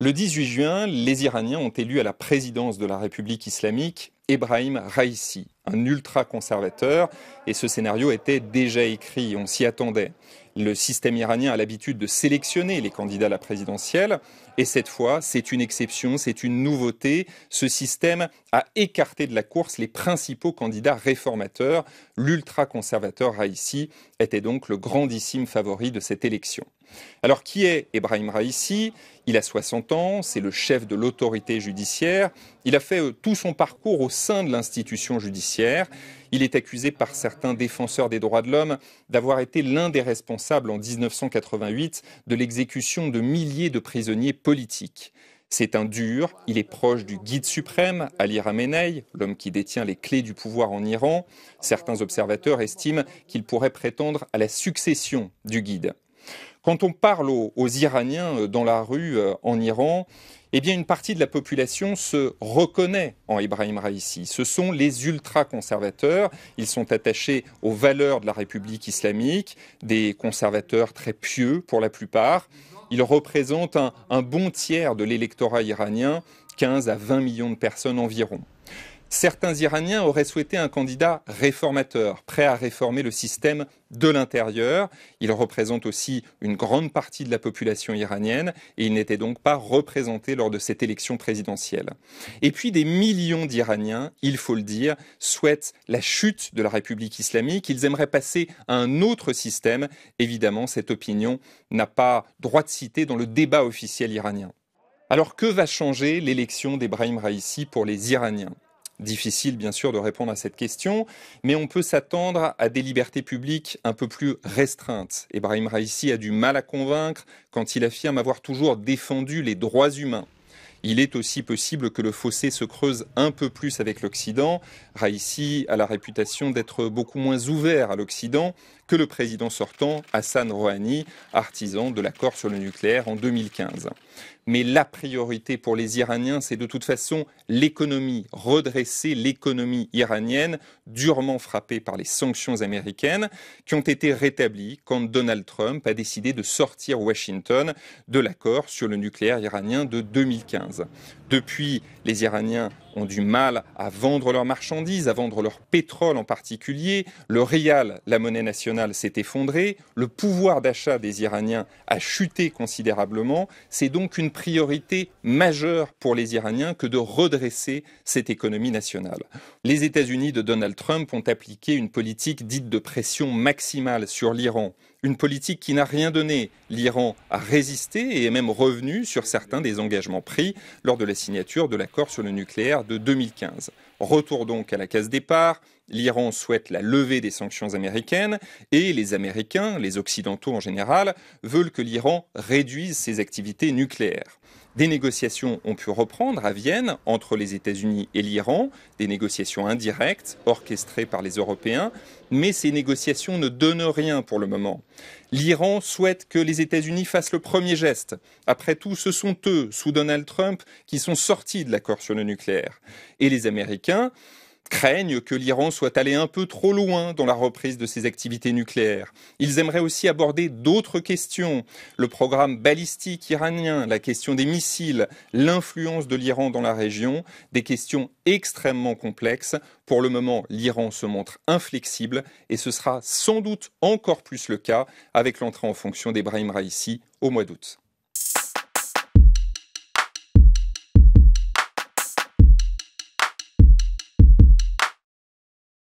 Le 18 juin, les Iraniens ont élu à la présidence de la République islamique Ebrahim Raïssi, un ultra-conservateur, et ce scénario était déjà écrit, on s'y attendait. Le système iranien a l'habitude de sélectionner les candidats à la présidentielle, et cette fois, c'est une exception, c'est une nouveauté. Ce système a écarté de la course les principaux candidats réformateurs. L'ultra-conservateur Raïssi était donc le grandissime favori de cette élection. Alors, qui est Ebrahim Raïssi? Il a 60 ans, c'est le chef de l'autorité judiciaire. Il a fait tout son parcours au sein de l'institution judiciaire. Il est accusé par certains défenseurs des droits de l'homme d'avoir été l'un des responsables en 1988 de l'exécution de milliers de prisonniers politiques. C'est un dur, il est proche du guide suprême, Ali Khamenei, l'homme qui détient les clés du pouvoir en Iran. Certains observateurs estiment qu'il pourrait prétendre à la succession du guide. Quand on parle aux Iraniens dans la rue en Iran, eh bien une partie de la population se reconnaît en Ebrahim Raïssi. Ce sont les ultra-conservateurs. Ils sont attachés aux valeurs de la République islamique, des conservateurs très pieux pour la plupart. Ils représentent un bon tiers de l'électorat iranien, 15 à 20 millions de personnes environ. Certains Iraniens auraient souhaité un candidat réformateur, prêt à réformer le système de l'intérieur. Il représente aussi une grande partie de la population iranienne et il n'était donc pas représenté lors de cette élection présidentielle. Et puis des millions d'Iraniens, il faut le dire, souhaitent la chute de la République islamique. Ils aimeraient passer à un autre système. Évidemment, cette opinion n'a pas droit de cité dans le débat officiel iranien. Alors que va changer l'élection d'Ebrahim Raïssi pour les Iraniens ? Difficile bien sûr de répondre à cette question, mais on peut s'attendre à des libertés publiques un peu plus restreintes. Ebrahim Raïssi a du mal à convaincre quand il affirme avoir toujours défendu les droits humains. Il est aussi possible que le fossé se creuse un peu plus avec l'Occident. Raïssi a la réputation d'être beaucoup moins ouvert à l'Occident que le président sortant Hassan Rouhani, artisan de l'accord sur le nucléaire en 2015. Mais la priorité pour les Iraniens, c'est de toute façon l'économie, redresser l'économie iranienne, durement frappée par les sanctions américaines, qui ont été rétablies quand Donald Trump a décidé de sortir Washington de l'accord sur le nucléaire iranien de 2015. Depuis, les Iraniens ont du mal à vendre leurs marchandises, à vendre leur pétrole en particulier. Le rial, la monnaie nationale, s'est effondré. Le pouvoir d'achat des Iraniens a chuté considérablement. C'est donc une priorité majeure pour les Iraniens que de redresser cette économie nationale. Les États-Unis de Donald Trump ont appliqué une politique dite de pression maximale sur l'Iran. Une politique qui n'a rien donné. L'Iran a résisté et est même revenu sur certains des engagements pris lors de la signature de l'accord sur le nucléaire de 2015. Retour donc à la case départ. L'Iran souhaite la levée des sanctions américaines et les Américains, les Occidentaux en général, veulent que l'Iran réduise ses activités nucléaires. Des négociations ont pu reprendre à Vienne entre les États-Unis et l'Iran, des négociations indirectes orchestrées par les Européens, mais ces négociations ne donnent rien pour le moment. L'Iran souhaite que les États-Unis fassent le premier geste. Après tout, ce sont eux, sous Donald Trump, qui sont sortis de l'accord sur le nucléaire. Et les Américains craignent que l'Iran soit allé un peu trop loin dans la reprise de ses activités nucléaires. Ils aimeraient aussi aborder d'autres questions, le programme balistique iranien, la question des missiles, l'influence de l'Iran dans la région, des questions extrêmement complexes. Pour le moment, l'Iran se montre inflexible et ce sera sans doute encore plus le cas avec l'entrée en fonction d'Ebrahim Raïssi au mois d'août.